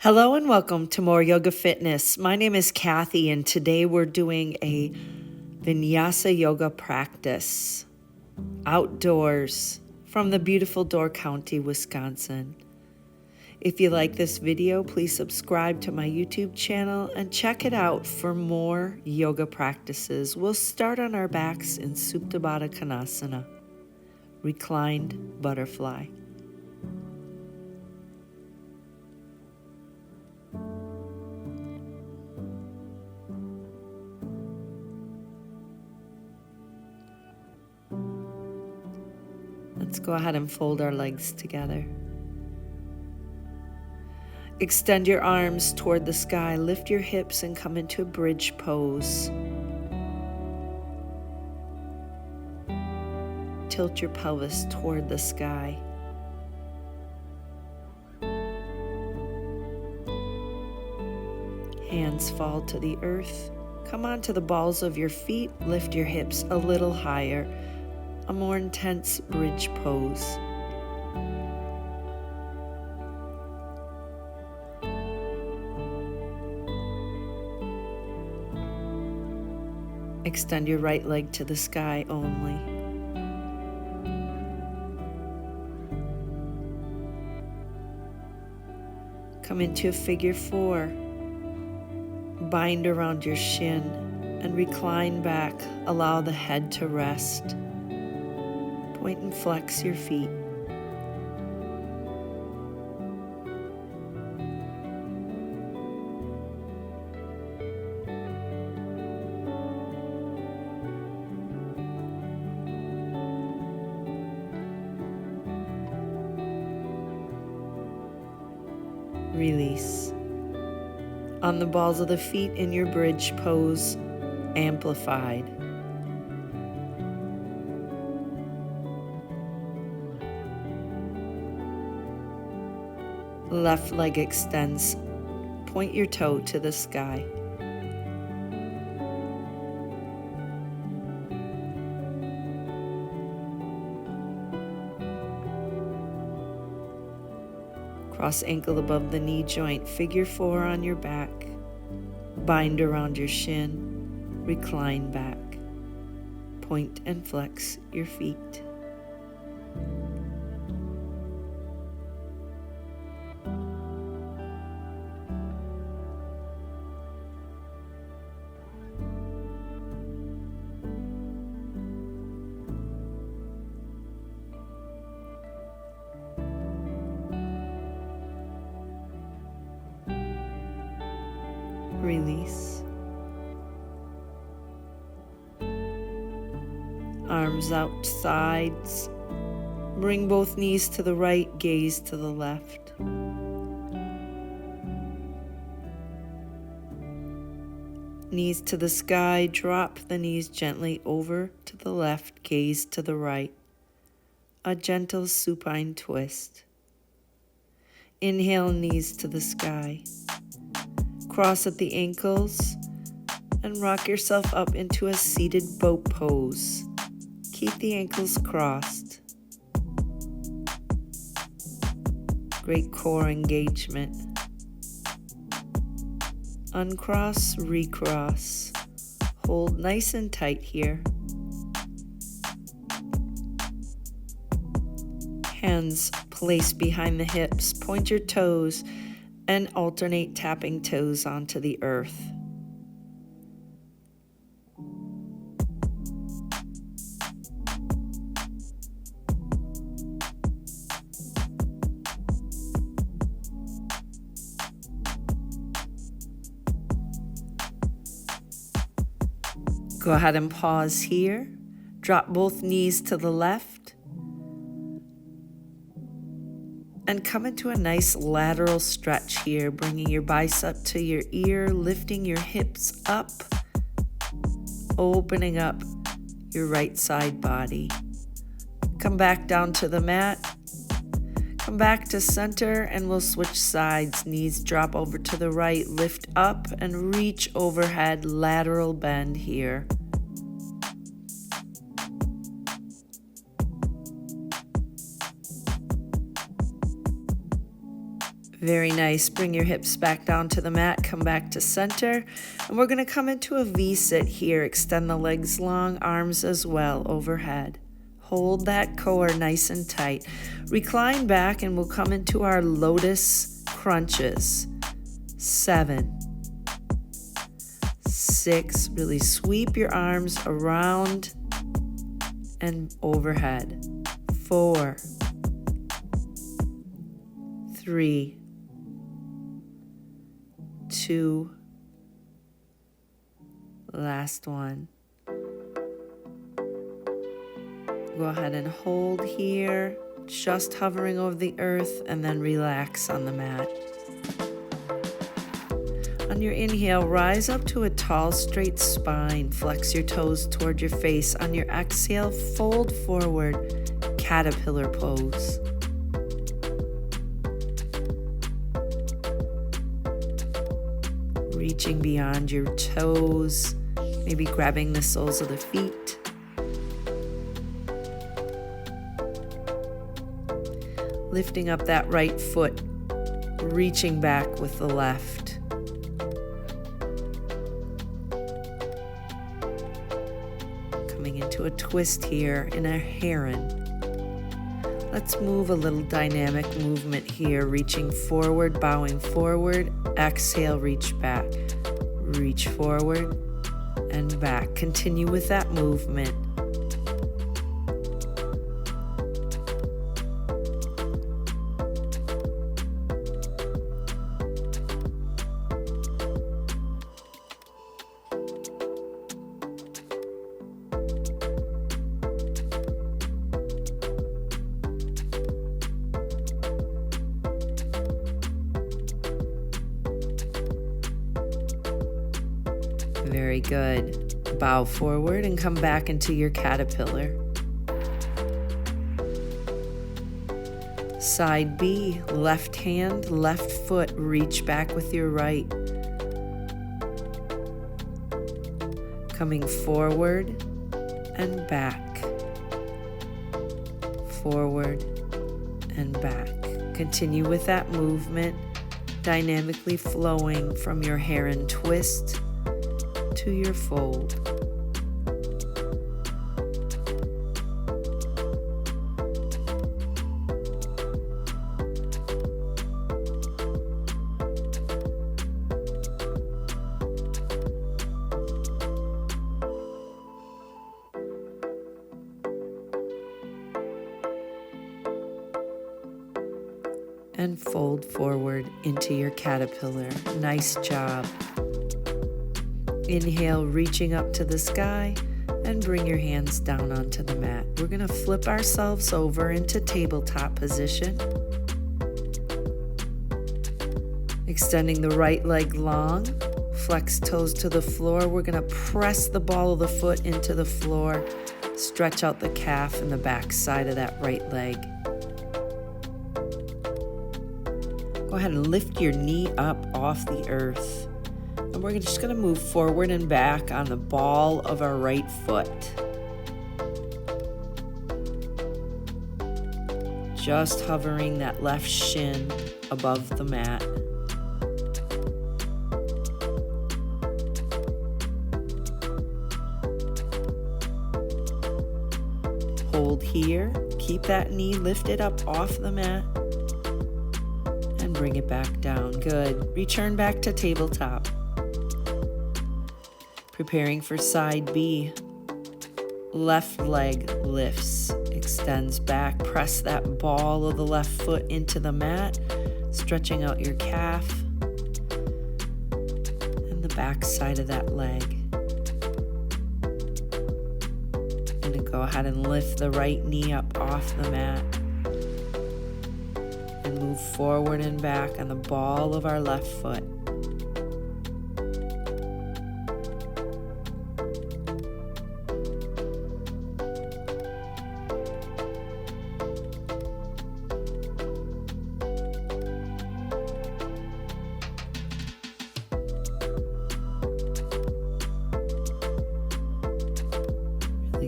Hello and welcome to More Yoga Fitness. My name is Kathy and today we're doing a Vinyasa yoga practice outdoors from the beautiful Door County, Wisconsin. If you like this video, please subscribe to my YouTube channel and check it out for more yoga practices. We'll start on our backs in Supta Baddha Konasana, reclined butterfly. Let's go ahead and fold our legs together. Extend your arms toward the sky, lift your hips and come into a bridge pose. Tilt your pelvis toward the sky. Hands fall to the earth. Come onto the balls of your feet, lift your hips a little higher. A more intense bridge pose. Extend your right leg to the sky only. Come into a figure four. Bind around your shin and recline back. Allow the head to rest. Point and flex your feet. Release. On the balls of the feet in your bridge pose, amplified. Left leg extends. Point your toe to the sky. Cross ankle above the knee joint. Figure four on your back. Bind around your shin. Recline back. Point and flex your feet. Release. Arms out sides. Bring both knees to the right, gaze to the left. Knees to the sky, drop the knees gently over to the left, gaze to the right. A gentle supine twist. Inhale, knees to the sky. Cross at the ankles and rock yourself up into a seated boat pose. Keep the ankles crossed. Great core engagement. Uncross, recross. Hold nice and tight here. Hands placed behind the hips. Point your toes and alternate tapping toes onto the earth. Go ahead and pause here. Drop both knees to the left. And come into a nice lateral stretch here, bringing your bicep to your ear, lifting your hips up, opening up your right side body. Come back down to the mat. Come back to center and we'll switch sides. Knees drop over to the right, lift up and reach overhead, lateral bend here. Very nice. Bring your hips back down to the mat, come back to center. And we're going to come into a V-sit here. Extend the legs long, arms as well, overhead. Hold that core nice and tight. Recline back and we'll come into our lotus crunches. 7, 6, really sweep your arms around and overhead. 4, 3, 2, last one. Go ahead and hold here, just hovering over the earth, and then relax on the mat. On your inhale, rise up to a tall, straight spine. Flex your toes toward your face. On your exhale, fold forward, caterpillar pose. Reaching beyond your toes, maybe grabbing the soles of the feet. Lifting up that right foot, reaching back with the left. Coming into a twist here in a heron. Let's move a little dynamic movement here, reaching forward, bowing forward. Exhale, reach back. Reach forward and back. Continue with that movement. Very good. Bow forward and come back into your caterpillar. Side B, left hand, left foot, reach back with your right. Coming forward and back. Forward and back. Continue with that movement, dynamically flowing from your heron twist to your fold. And fold forward into your caterpillar. Nice job. Inhale, reaching up to the sky, and bring your hands down onto the mat. We're going to flip ourselves over into tabletop position. Extending the right leg long, flex toes to the floor. We're going to press the ball of the foot into the floor, stretch out the calf and the back side of that right leg. Go ahead and lift your knee up off the earth. And we're just going to move forward and back on the ball of our right foot. Just hovering that left shin above the mat. Hold here. Keep that knee lifted up off the mat. And bring it back down. Good. Return back to tabletop. Preparing for side B. Left leg lifts, extends back. Press that ball of the left foot into the mat, stretching out your calf and the back side of that leg. And then go ahead and lift the right knee up off the mat and move forward and back on the ball of our left foot.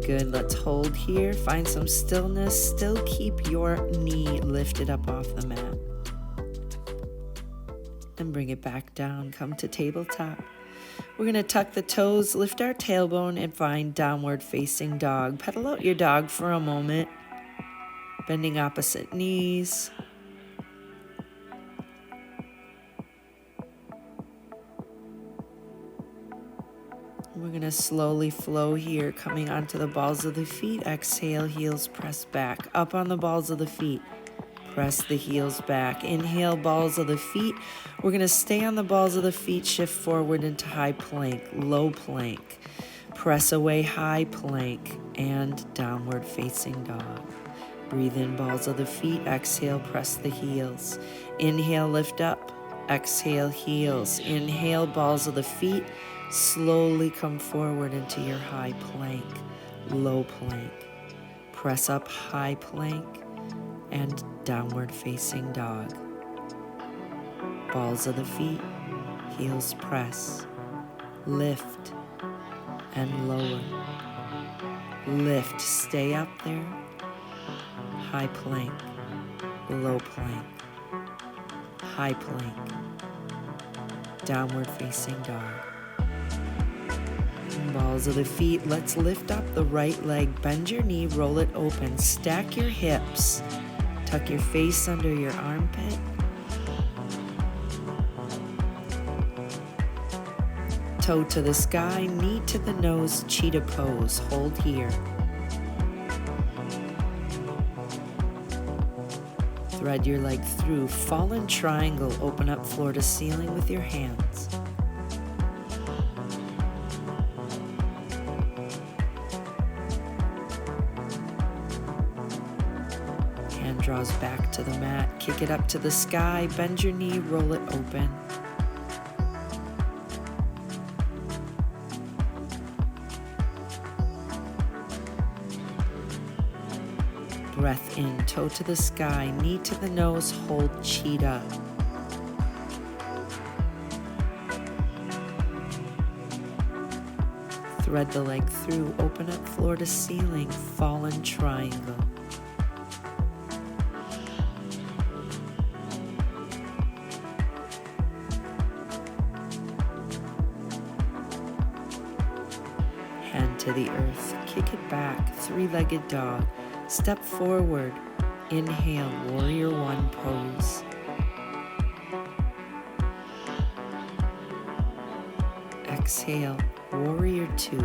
Good. Let's hold here. Find some stillness. Still keep your knee lifted up off the mat. and bring it back down. Come to tabletop. We're going to tuck the toes, lift our tailbone, and find downward facing dog. Pedal out your dog for a moment, bending opposite knees. We're going to slowly flow here, coming onto the balls of the feet. Exhale, heels press back. Up on the balls of the feet. Press the heels back. Inhale, balls of the feet. We're going to stay on the balls of the feet, shift forward into high plank, low plank. Press away, high plank, and downward facing dog. Breathe in, balls of the feet. Exhale, press the heels. Inhale, lift up. Exhale, heels. Inhale, balls of the feet. Slowly come forward into your high plank, low plank. Press up, high plank, and downward facing dog. Balls of the feet, heels press, lift and lower. Lift, stay up there. High plank, low plank, high plank, downward facing dog. Balls of the feet, let's lift up the right leg, bend your knee, roll it open, stack your hips, tuck your face under your armpit. Toe to the sky, knee to the nose, Cheetah Pose, hold here. Thread your leg through, fallen triangle, open up floor to ceiling with your hands. Hand draws back to the mat, kick it up to the sky, bend your knee, roll it open. Breath in, toe to the sky, knee to the nose, hold cheetah. Thread the leg through, open up floor to ceiling, fallen triangle. Hand to the earth, kick it back, three-legged dog. Step forward, inhale, warrior one pose. Exhale, warrior two.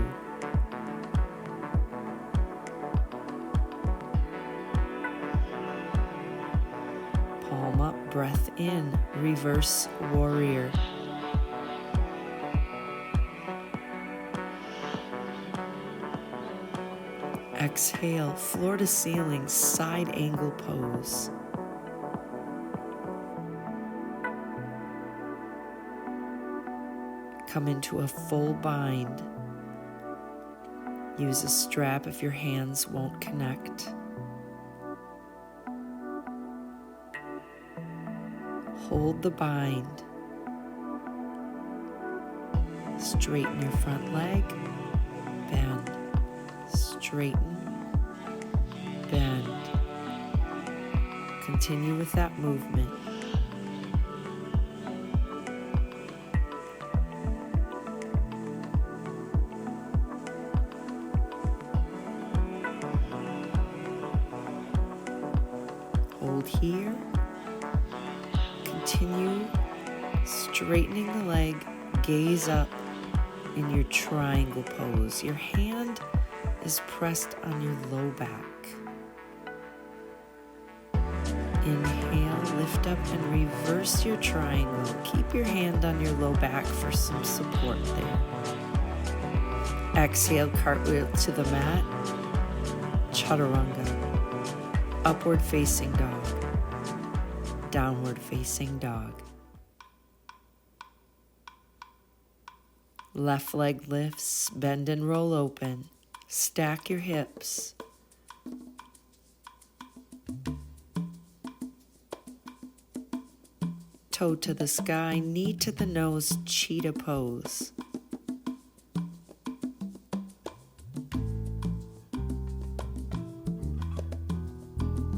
Palm up, breath in, reverse warrior. Exhale, floor to ceiling, side angle pose. Come into a full bind. Use a strap if your hands won't connect. Hold the bind. Straighten your front leg, bend. Straighten, bend. Continue with that movement. Hold here. Continue straightening the leg, gaze up in your triangle pose. Your hand is pressed on your low back. Inhale, lift up and reverse your triangle. Keep your hand on your low back for some support there. Exhale, cartwheel to the mat. Chaturanga. Upward facing dog. Downward facing dog. Left leg lifts, bend and roll open. Stack your hips. Toe to the sky, knee to the nose, Cheetah Pose.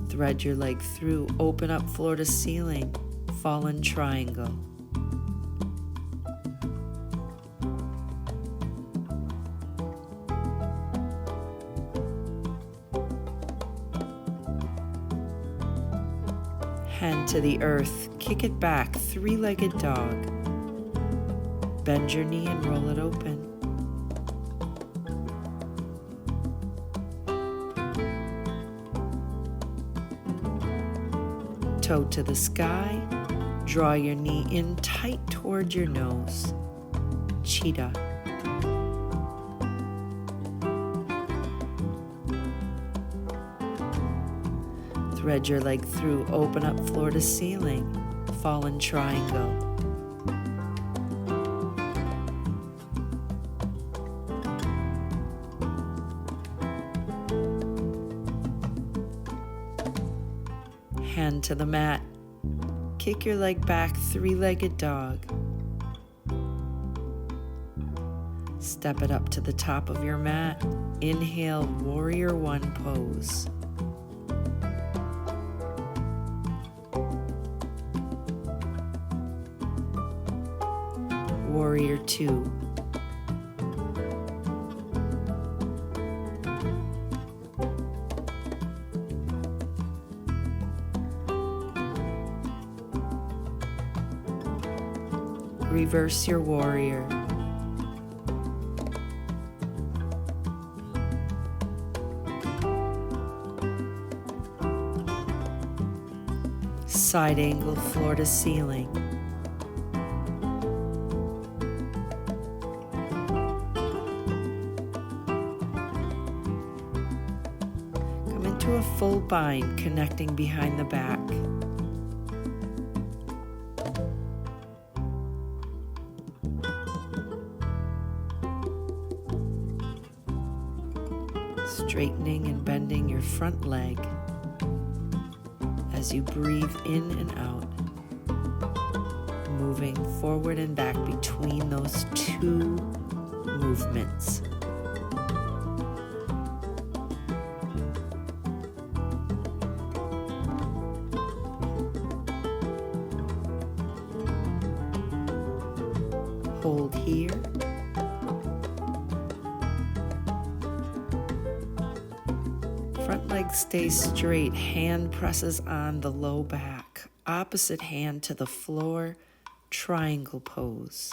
Thread your leg through, open up floor to ceiling, fallen triangle. Hand to the earth, kick it back, three-legged dog. Bend your knee and roll it open. Toe to the sky, draw your knee in tight toward your nose. Cheetah. Thread your leg through, open up floor to ceiling, fallen triangle. Hand to the mat, kick your leg back, three-legged dog. Step it up to the top of your mat, inhale, warrior one pose. Warrior two. Reverse your warrior. Side angle, floor to ceiling. Come into a full bind, connecting behind the back. Straightening and bending your front leg as you breathe in and out, moving forward and back between those two movements. Hold here. Front leg stays straight, hand presses on the low back, opposite hand to the floor, triangle pose.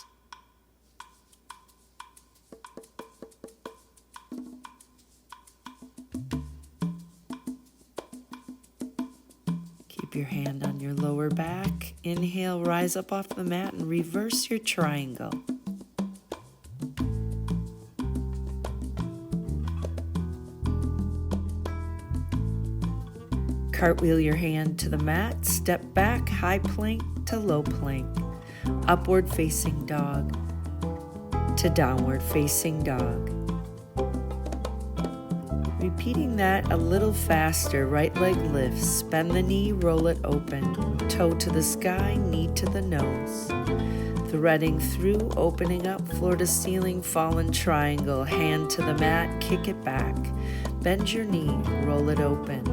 Keep your hand on your lower back. Inhale, rise up off the mat and reverse your triangle. Cartwheel your hand to the mat, step back, high plank to low plank, upward facing dog to downward facing dog. Repeating that a little faster, right leg lifts, bend the knee, roll it open, toe to the sky, knee to the nose. Threading through, opening up, floor to ceiling, fallen triangle, hand to the mat, kick it back, bend your knee, roll it open.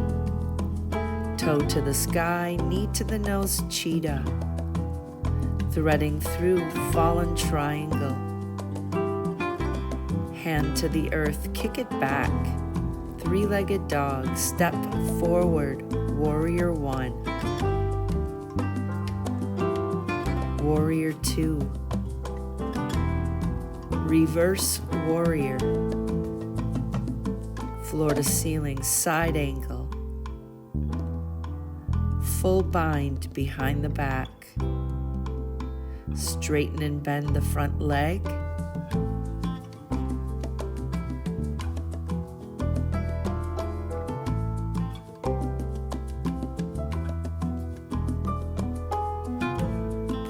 Toe to the sky, knee to the nose, cheetah. Threading through, fallen triangle. Hand to the earth, kick it back. Three-legged dog, step forward, warrior one. Warrior two. Reverse warrior. Floor to ceiling, side angle. Full bind behind the back. Straighten and bend the front leg.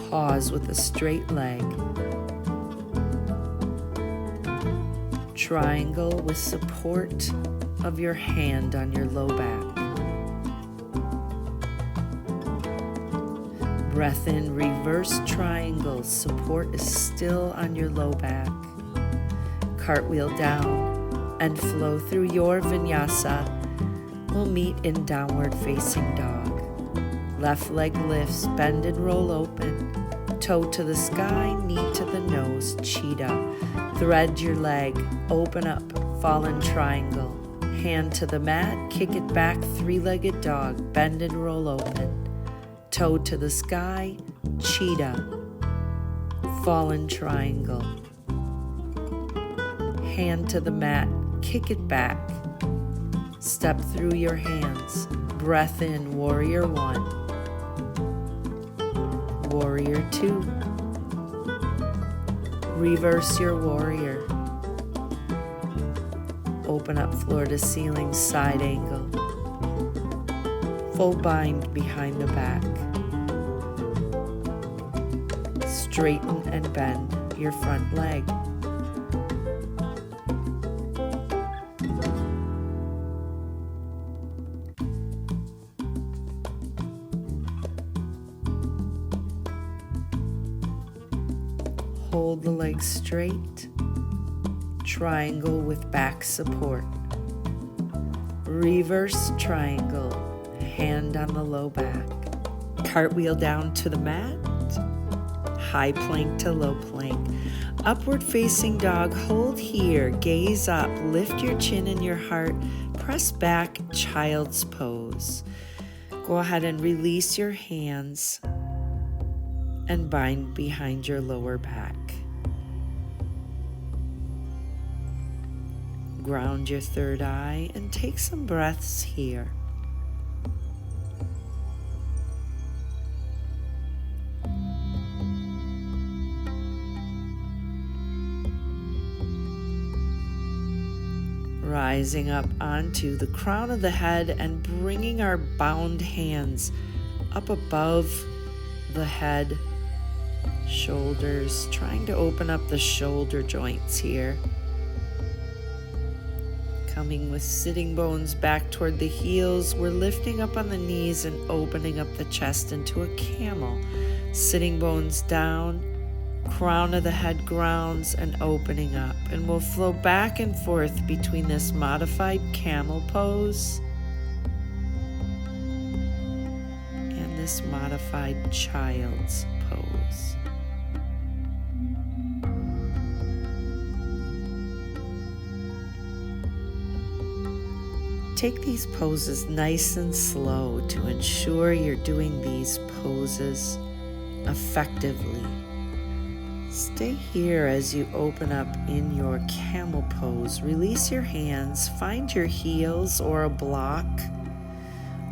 Pause with a straight leg. Triangle with support of your hand on your low back. Breath in, reverse triangle. Support is still on your low back. Cartwheel down and flow through your vinyasa. We'll meet in downward facing dog. Left leg lifts, bend and roll open. Toe to the sky, knee to the nose, cheetah. Thread your leg, open up, fallen triangle. Hand to the mat, kick it back, three-legged dog, bend and roll open. Toe to the sky, cheetah. Fallen triangle. Hand to the mat, kick it back. Step through your hands. Breath in, warrior 1. Warrior 2. Reverse your warrior. Open up floor to ceiling, side angle. Full bind behind the back. Straighten and bend your front leg. Hold the legs straight. Triangle with back support. Reverse triangle, hand on the low back. Cartwheel down to the mat. High plank to low plank. Upward facing dog, hold here, gaze up, lift your chin and your heart, press back, child's pose. Go ahead and release your hands and bind behind your lower back. Ground your third eye and take some breaths here. Rising up onto the crown of the head and bringing our bound hands up above the head, shoulders, trying to open up the shoulder joints here. Coming with sitting bones back toward the heels, we're lifting up on the knees and opening up the chest into a camel. Sitting bones down, crown of the head grounds and opening up. And we'll flow back and forth between this modified camel pose and this modified child's pose. Take these poses nice and slow to ensure you're doing these poses effectively. Stay here as you open up in your camel pose. Release your hands, find your heels or a block,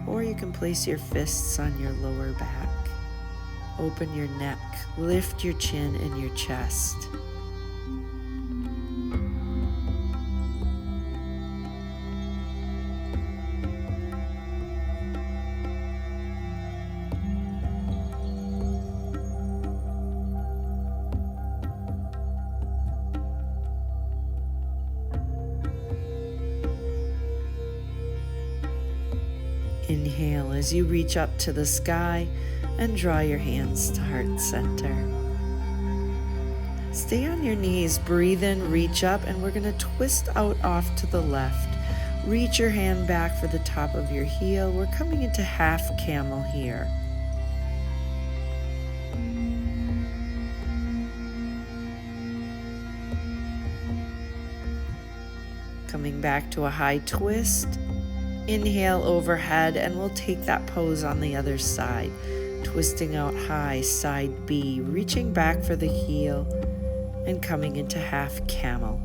or you can place your fists on your lower back. Open your neck, lift your chin and your chest. Inhale as you reach up to the sky and draw your hands to heart center. Stay on your knees, breathe in, reach up, and we're going to twist out off to the left. Reach your hand back for the top of your heel. We're coming into half camel here. Coming back to a high twist. Inhale overhead, and we'll take that pose on the other side. Twisting out high, side B, reaching back for the heel, and coming into half camel.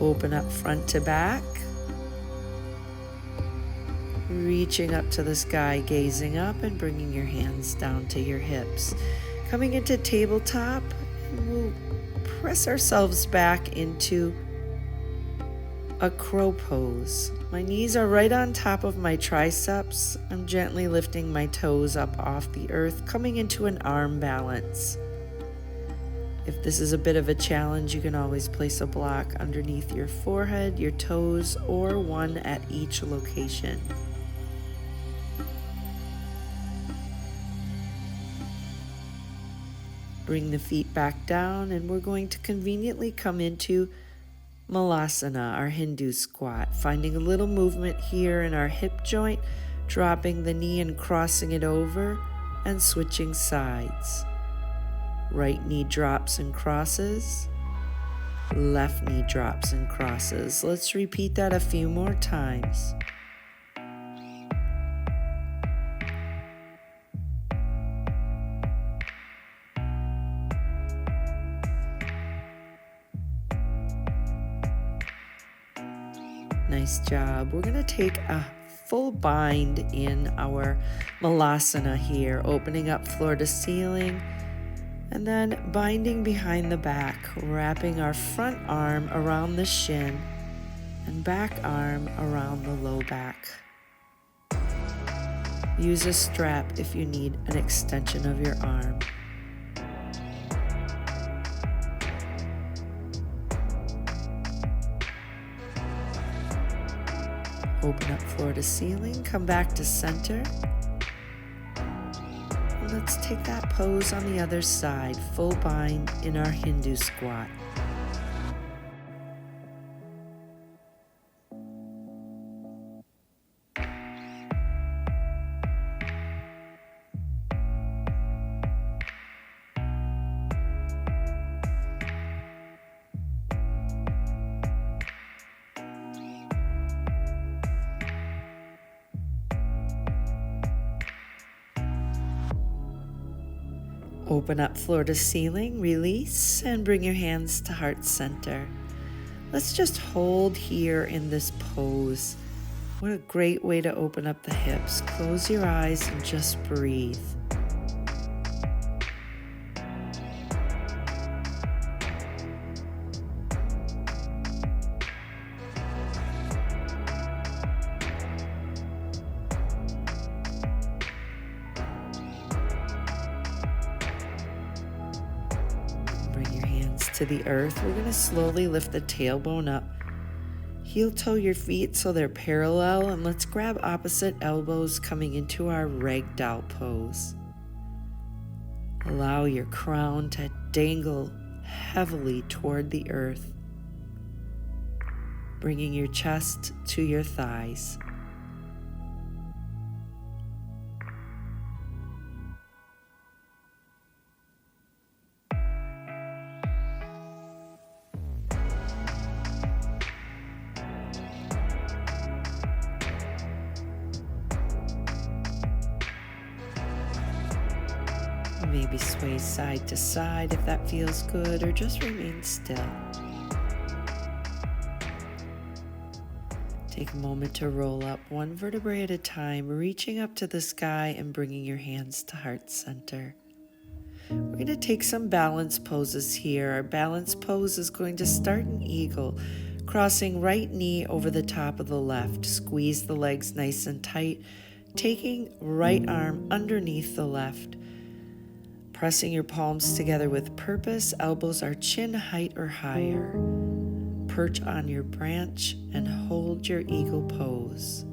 Open up front to back. Reaching up to the sky, gazing up and bringing your hands down to your hips. Coming into tabletop, and we'll press ourselves back into a crow pose. My knees are right on top of my triceps. I'm gently lifting my toes up off the earth, coming into an arm balance. If this is a bit of a challenge, you can always place a block underneath your forehead, your toes, or one at each location. Bring the feet back down, and we're going to conveniently come into Malasana, our Hindu squat, finding a little movement here in our hip joint, dropping the knee and crossing it over, and switching sides. Right knee drops and crosses. Left knee drops and crosses. Let's repeat that a few more times. Nice job. We're going to take a full bind in our Malasana here, opening up floor to ceiling, and then binding behind the back, wrapping our front arm around the shin and back arm around the low back. Use a strap if you need an extension of your arm. Open up floor to ceiling, come back to center. And let's take that pose on the other side, full bind in our Hindu squat. Open up floor to ceiling, release, and bring your hands to heart center. Let's just hold here in this pose. What a great way to open up the hips. Close your eyes and just breathe. To the earth, we're going to slowly lift the tailbone up. Heel toe your feet so they're parallel, and let's grab opposite elbows coming into our Ragdoll Pose. Allow your crown to dangle heavily toward the earth, bringing your chest to your thighs. Maybe sway side to side if that feels good, or just remain still. Take a moment to roll up one vertebrae at a time, reaching up to the sky and bringing your hands to heart center. We're going to take some balance poses here. Our balance pose is going to start in eagle, crossing right knee over the top of the left. Squeeze the legs nice and tight, taking right arm underneath the left. Pressing your palms together with purpose, elbows are chin height or higher. Perch on your branch and hold your eagle pose.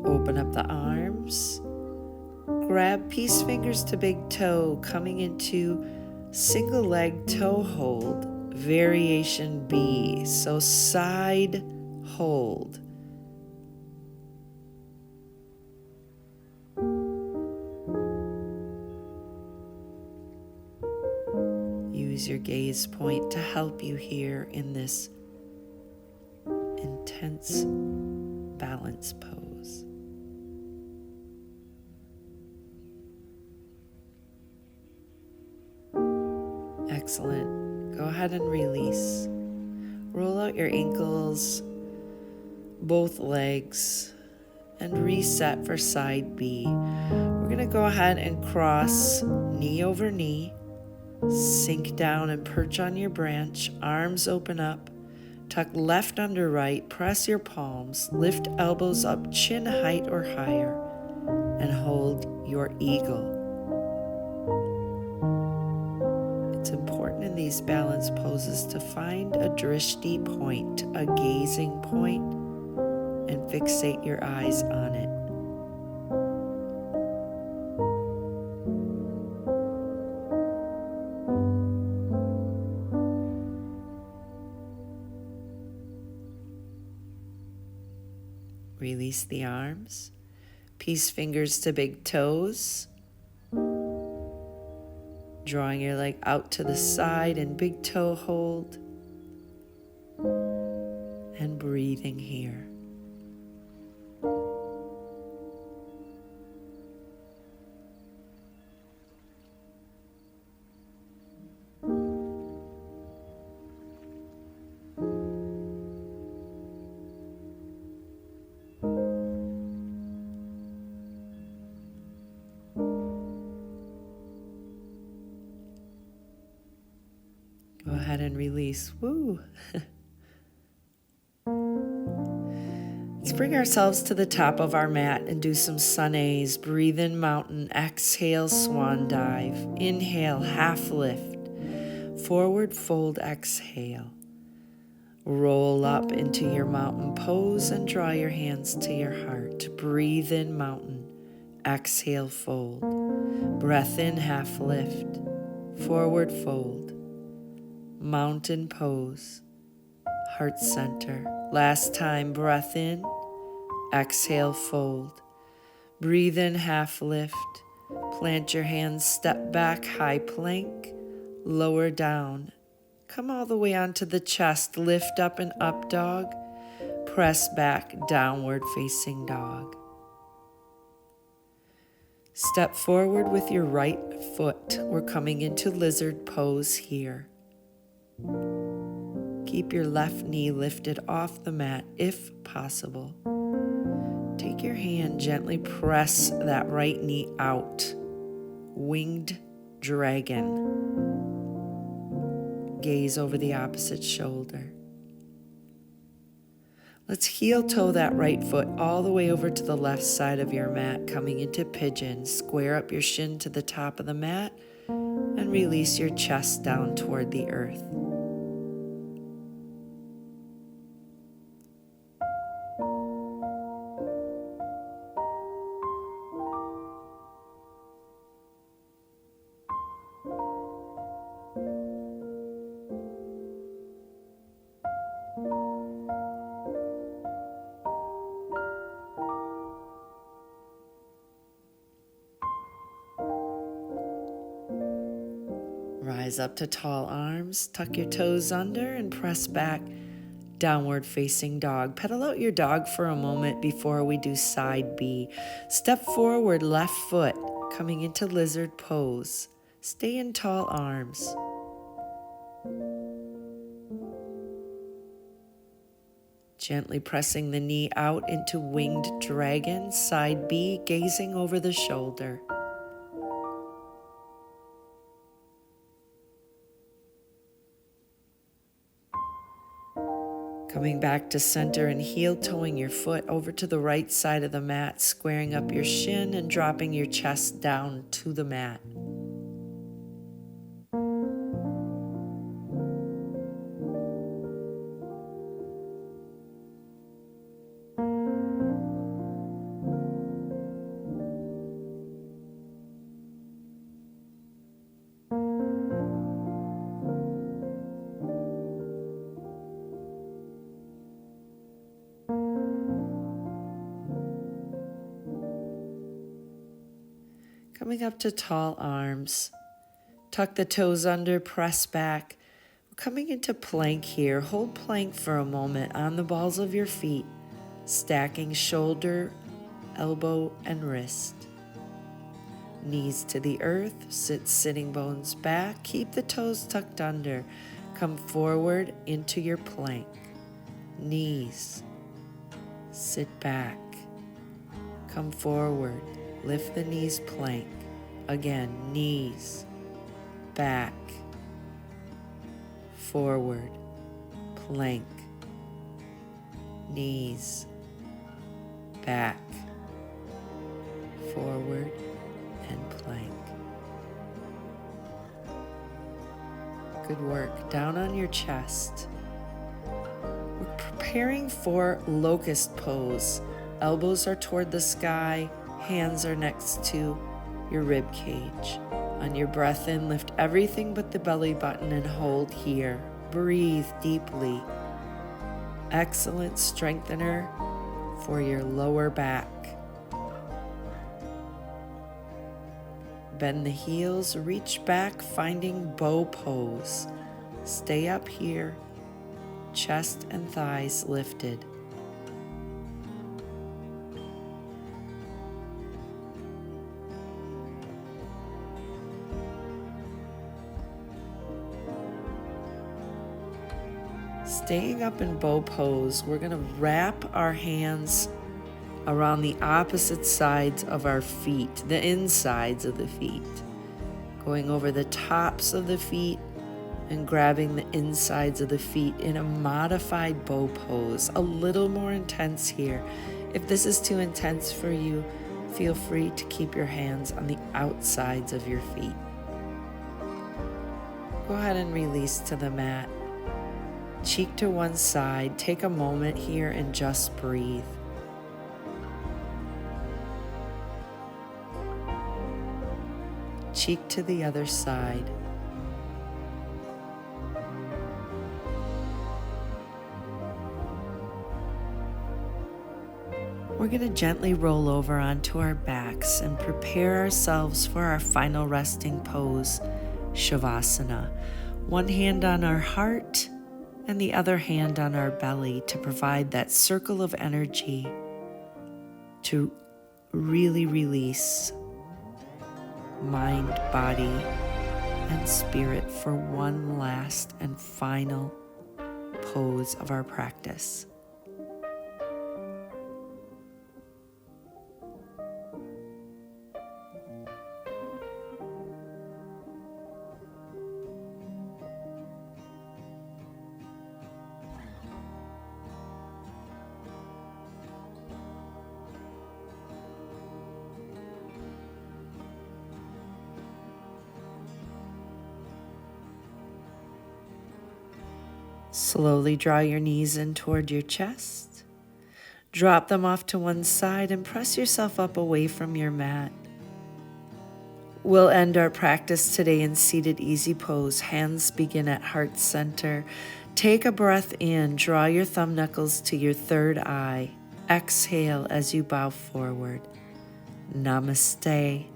Open up the arms. Grab peace fingers to big toe, coming into single leg toe hold, variation B. So side hold. Use your gaze point to help you here in this intense balance pose. Excellent. Go ahead and release. Roll out your ankles, both legs, and reset for side B. We're going to go ahead and cross knee over knee, sink down and perch on your branch, arms open up, tuck left under right, press your palms, lift elbows up chin height or higher, and hold your eagle. It's important in these balance poses to find a drishti point, a gazing point, and fixate your eyes on it. Release the arms. Peace fingers to big toes. Drawing your leg out to the side and big toe hold. And breathing here. Go ahead and release. Woo! Let's bring ourselves to the top of our mat and do some sun A's. Breathe in mountain. Exhale, swan dive. Inhale, half lift. Forward fold, exhale. Roll up into your mountain pose and draw your hands to your heart. Breathe in mountain. Exhale, fold. Breath in, half lift. Forward fold. Mountain pose, heart center. Last time, breath in, exhale, fold. Breathe in, half lift. Plant your hands, step back, high plank, lower down. Come all the way onto the chest, lift up and up dog. Press back, downward facing dog. Step forward with your right foot. We're coming into lizard pose here. Keep your left knee lifted off the mat if possible. Take your hand, gently press that right knee out. Winged dragon. Gaze over the opposite shoulder. Let's heel toe that right foot all the way over to the left side of your mat, coming into pigeon. Square up your shin to the top of the mat and release your chest down toward the earth. Rise up to tall arms, tuck your toes under and press back, downward facing dog. Pedal out your dog for a moment before we do side B. Step forward, left foot, coming into lizard pose. Stay in tall arms. Gently pressing the knee out into winged dragon, side B, gazing over the shoulder. Coming back to center and heel toeing your foot over to the right side of the mat, squaring up your shin and dropping your chest down to the mat. Coming up to tall arms, tuck the toes under, press back. We're coming into plank here. Hold plank for a moment on the balls of your feet, stacking shoulder, elbow, and wrist. Knees to the earth, sit sitting bones back, keep the toes tucked under. Come forward into your plank. Knees, sit back, come forward, lift the knees, plank. Again, knees, back, forward, plank, knees, back, forward, and plank. Good work. Down on your chest. We're preparing for Locust Pose. Elbows are toward the sky, hands are next to your rib cage. On your breath in, lift everything but the belly button and hold here. Breathe deeply. Excellent strengthener for your lower back. Bend the heels, reach back, finding bow pose. Stay up here, chest and thighs lifted. Staying up in bow pose, we're going to wrap our hands around the opposite sides of our feet, the insides of the feet, going over the tops of the feet and grabbing the insides of the feet in a modified bow pose, a little more intense here. If this is too intense for you, feel free to keep your hands on the outsides of your feet. Go ahead and release to the mat. Cheek to one side. Take a moment here and just breathe. Cheek to the other side. We're going to gently roll over onto our backs and prepare ourselves for our final resting pose, Shavasana. One hand on our heart and the other hand on our belly to provide that circle of energy to really release mind, body, and spirit for one last and final pose of our practice. Slowly draw your knees in toward your chest. Drop them off to one side and press yourself up away from your mat. We'll end our practice today in seated easy pose. Hands begin at heart center. Take a breath in. Draw your thumb knuckles to your third eye. Exhale as you bow forward. Namaste.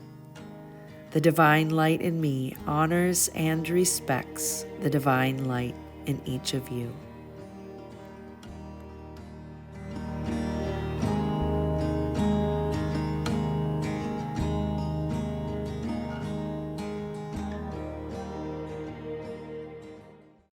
The divine light in me honors and respects the divine light in each of you.